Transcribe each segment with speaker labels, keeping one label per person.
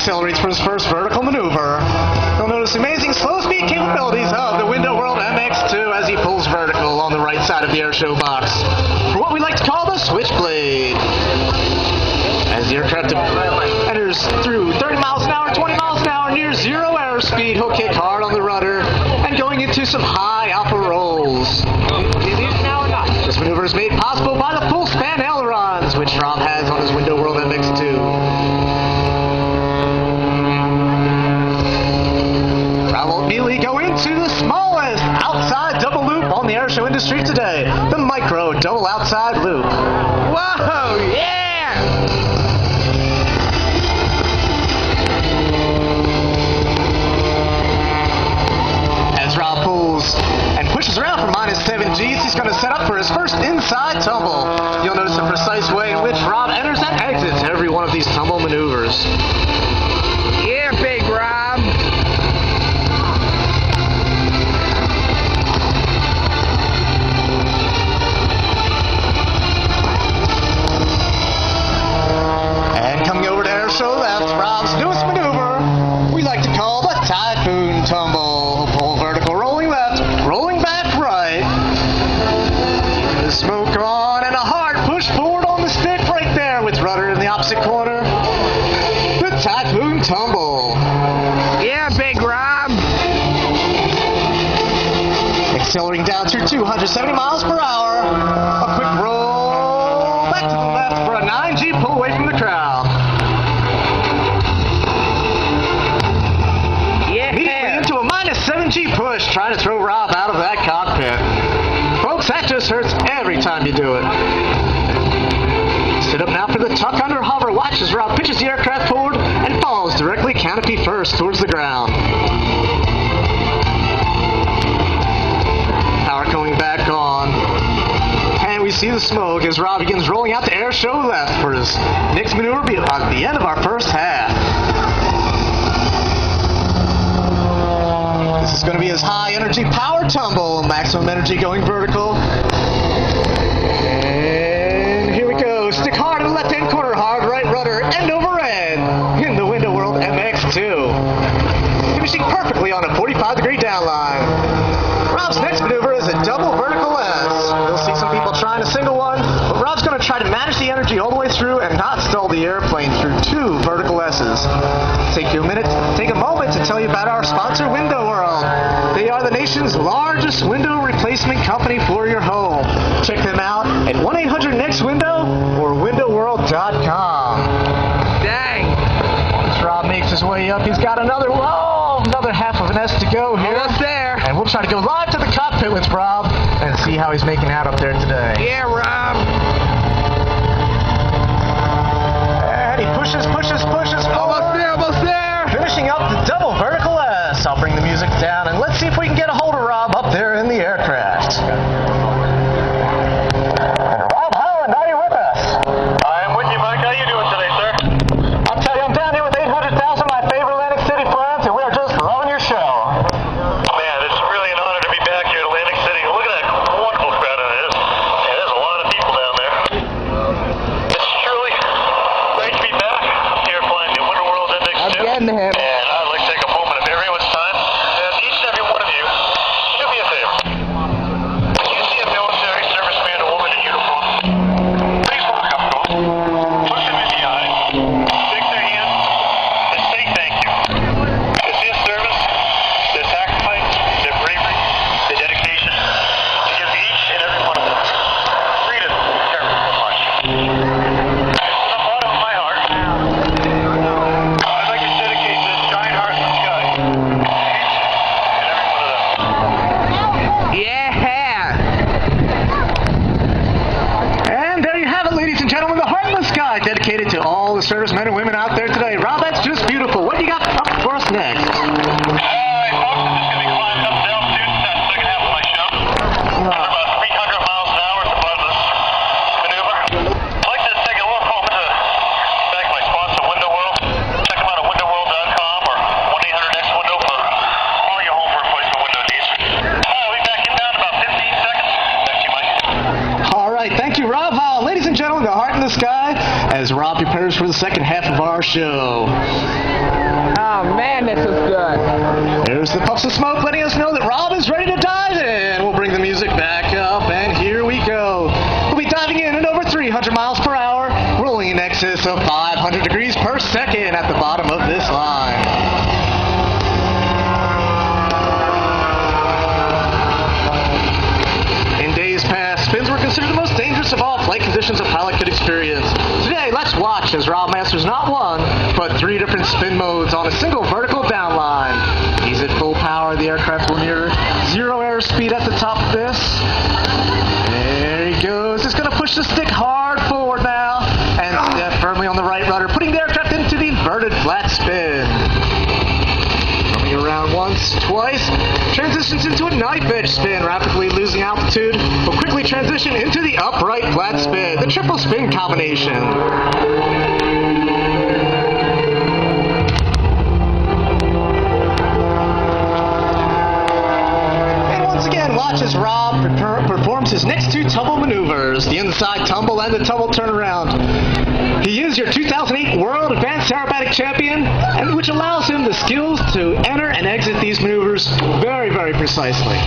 Speaker 1: accelerates for his first vertical maneuver. You'll notice the amazing slow speed capabilities of the Window World MX2 as he pulls vertical on the right side of the Airshow box for what we like to call the switchblade. As the aircraft enters through 30 miles an hour, 20 miles an hour, near zero airspeed, he'll kick hard on the rudder and going into some high alpha rolls. This maneuver is made possible by the full span ailerons, which Rob has on his Window World MX2. Rob will immediately go into the smallest outside double loop on the airshow industry today, the micro double outside loop. Whoa, yeah! As Rob pulls and pushes around for minus 7 Gs, he's going to set up for his first inside tumble. You'll notice the precise way in which Rob enters and exits every one of these tumble maneuvers.
Speaker 2: Yeah, big Rob.
Speaker 1: And coming over to Airshow left, Rob's newest maneuver, we like to call the Typhoon Tumble. He'll pull vertical, rolling left, rolling back right. Keeping the smoke on and a hard push forward on the stick right there with rudder in the opposite corner. The Typhoon Tumble.
Speaker 2: Yeah, big Rob.
Speaker 1: Accelerating down to 270 miles per hour. A quick roll back to the left for a 9G pull away from the crowd.
Speaker 2: Yeah.
Speaker 1: Immediately into a minus 7G push, trying to throw Rob out of that cockpit. Folks, that just hurts every time you do it. Sit up now for the tuck under hover. Watch as Rob pitches the aircraft forward and falls directly canopy first towards the ground. Power coming back on. And we see the smoke as Rob begins rolling out to Airshow left for his next maneuver at the end of our first half. This is going to be his high energy power tumble, maximum energy going vertical. And here we go. Stick hard in the left hand corner, hard right rudder, end over end in the Window World MX2. Finishing perfectly on a 45-degree downline. Rob's next maneuver is a double vertical S. You'll see some people trying a single one, but Rob's going to try to manage the energy all the way through and not stall the airplane through 2 vertical S's. Take a moment to tell you about our sponsor, Window World. They are the nation's largest window replacement company for your home. Check them out at 1-800-NEXT-WINDOW or windowworld.com.
Speaker 2: Dang.
Speaker 1: As Rob makes his way up, he's got another half of an S to go here.
Speaker 2: Almost there.
Speaker 1: And we'll try to go live to the cockpit with Rob and see how he's making out up there today.
Speaker 2: Yeah, Rob.
Speaker 1: And he pushes forward.
Speaker 2: Almost there.
Speaker 1: Finishing up the double vertical S. I'll bring the music down and let's see if we can get a hold of Rob up there in the aircraft. Rob Holland, are you with us?
Speaker 3: I'm with you, Mike. How you doing today, sir?
Speaker 1: I'll tell you, I'm down here with 800,000, my favorite Atlantic City friends, and we are just loving your show.
Speaker 3: Man, it's really an honor to be back here at Atlantic City. Look at that wonderful crowd out there. There's a lot of people down there. It's truly great to be back here flying the Window World MX2.
Speaker 2: I'm getting him.
Speaker 3: And I'd like to take a moment of everyone's time and each and every one of you do me a favor. When you see a military serviceman or woman in uniform, please walk up to them, look them in the eye, shake their hand, and say thank you. It's their service, their sacrifice, their bravery, their dedication to give each and every one of us freedom in return for much. From the bottom of my heart, I'd like to dedicate this giant heart in the sky to each and every one of them.
Speaker 2: Yeah.
Speaker 1: And there you have it, ladies and gentlemen, the Heart in the Sky, dedicated to all the servicemen and women out there today. Rob, that's just beautiful. What do you got up for us next?
Speaker 3: Folks, I'm just going to be climbing up to altitude in that second half of my show. Under about 300 miles an hour at the bottom of this maneuver. I'd like to take a little moment to thank my sponsor, Window World. Check them out at windowworld.com or 1-800-NEXT-WINDOW for all your home replacement window needs. I'll be back in down in about 15 seconds. Back to you, Mike.
Speaker 1: All right, thank you, Rob Howell. Ladies and gentlemen, the Heart in the Sky, as Rob prepares for the second half of our show.
Speaker 2: Oh man, this is good.
Speaker 1: There's the puffs of smoke letting us know that Rob is ready to dive in. We'll bring the music back up, and here we go. We'll be diving in at over 300 miles per hour, rolling in excess of 500 degrees per second at the bottom of this line. In days past, spins were considered the most dangerous of all flight conditions a pilot could experience. Today, let's watch as Rob masters not one, but 3 different spin modes on a single vertical downline. He's at full power. The aircraft will near 0 airspeed at the top of this. There he goes. It's going to push the stick hard forward now and step firmly on the right rudder, putting the aircraft into the inverted flat spin. Coming around once, twice, transitions into a knife edge spin, rapidly losing altitude. Will quickly transition into the upright flat spin, the triple spin combination. Watch as Rob performs his next 2 tumble maneuvers, the inside tumble and the tumble turnaround. He is your 2008 World Advanced Aerobatic Champion, and which allows him the skills to enter and exit these maneuvers very, very precisely.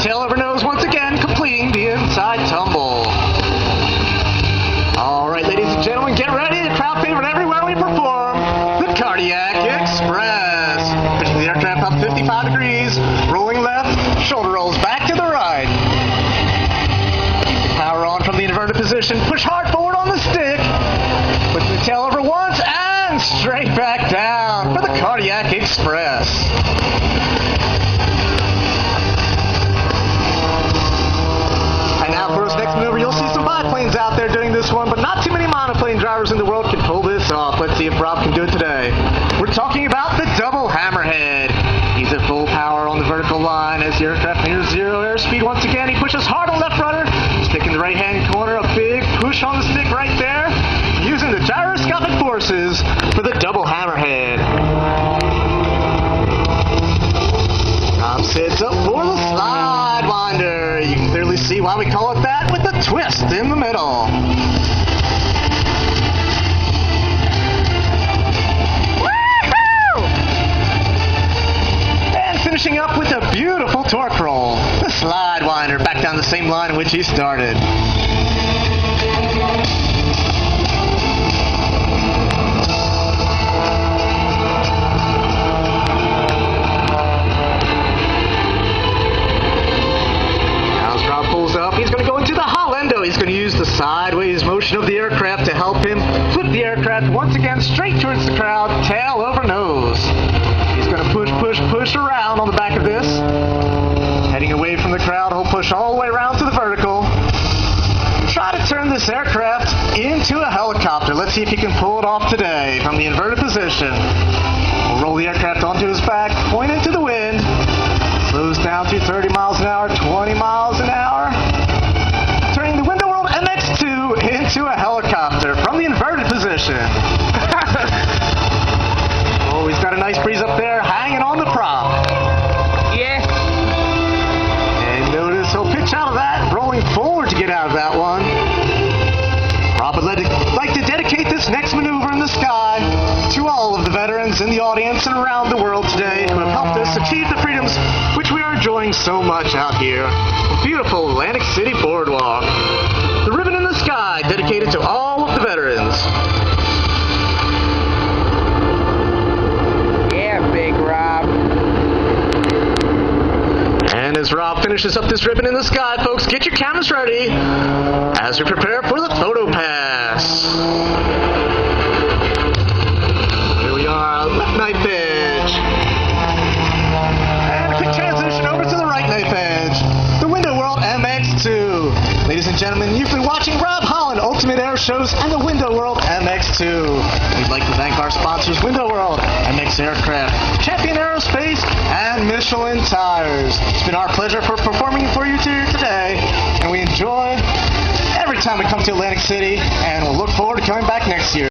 Speaker 1: Tail over nose once again, completing the inside tumble. All right, ladies and gentlemen, get ready. The crowd favorite everywhere we perform, the Cardiac Express. Pushing the aircraft up 55 degrees, rolling left, shoulder rolls back to the right. Keep the power on from the inverted position. Push hard forward on the stick. Pushing the tail over once and straight back down for the Cardiac Express. For his next maneuver, you'll see some biplanes out there doing this one, but not too many monoplane drivers in the world can pull this off. Let's see if Rob can do it today. We're talking about the double hammerhead. He's at full power on the vertical line as the aircraft nears 0 airspeed. Once again, he pushes hard on left rudder, stick in the right-hand corner, a big push on the stick right there, using the gyroscopic forces for the double hammerhead. Rob sits up for the slide winder. You can clearly see why we call it that with the twist in the middle. Woo-hoo! And finishing up with a beautiful torque roll. The slide winder back down the same line in which he started. He's going to go into the Holland. He's going to use the sideways motion of the aircraft to help him flip the aircraft once again straight towards the crowd, tail over nose. He's going to push around on the back of this. Heading away from the crowd, he'll push all the way around to the vertical. Try to turn this aircraft into a helicopter. Let's see if he can pull it off today from the inverted position. We'll roll the aircraft onto his back, point into the wind. Slows down to 30 miles an hour, 20 miles an hour. Turning the Window World MX2 into a helicopter from the inverted position. Oh, he's got a nice breeze up there, hanging on the prop.
Speaker 2: Yeah.
Speaker 1: And notice he'll pitch out of that, rolling forward to get out of that one. Rob would like to dedicate this next maneuver in the sky to all of the veterans in the audience and around the world today who have helped us achieve the freedoms which we are enjoying so much out here. Beautiful Atlantic City Boardwalk. The ribbon in the sky dedicated to all of the veterans.
Speaker 2: Yeah, Big Rob.
Speaker 1: And as Rob finishes up this ribbon in the sky, folks, get your cameras ready as we prepare for the photo pass. Here we are, left knife edge. And a quick transition over to the right knife edge. The Window World MX2. Ladies and gentlemen, you've been watching Rob Holland Ultimate Air Shows and the Window World MX2. We'd like to thank our sponsors, Window World, MX Aircraft, Champion Aerospace, and Michelin Tires. It's been our pleasure for performing for you today, and we time we come to Atlantic City, and we'll look forward to coming back next year.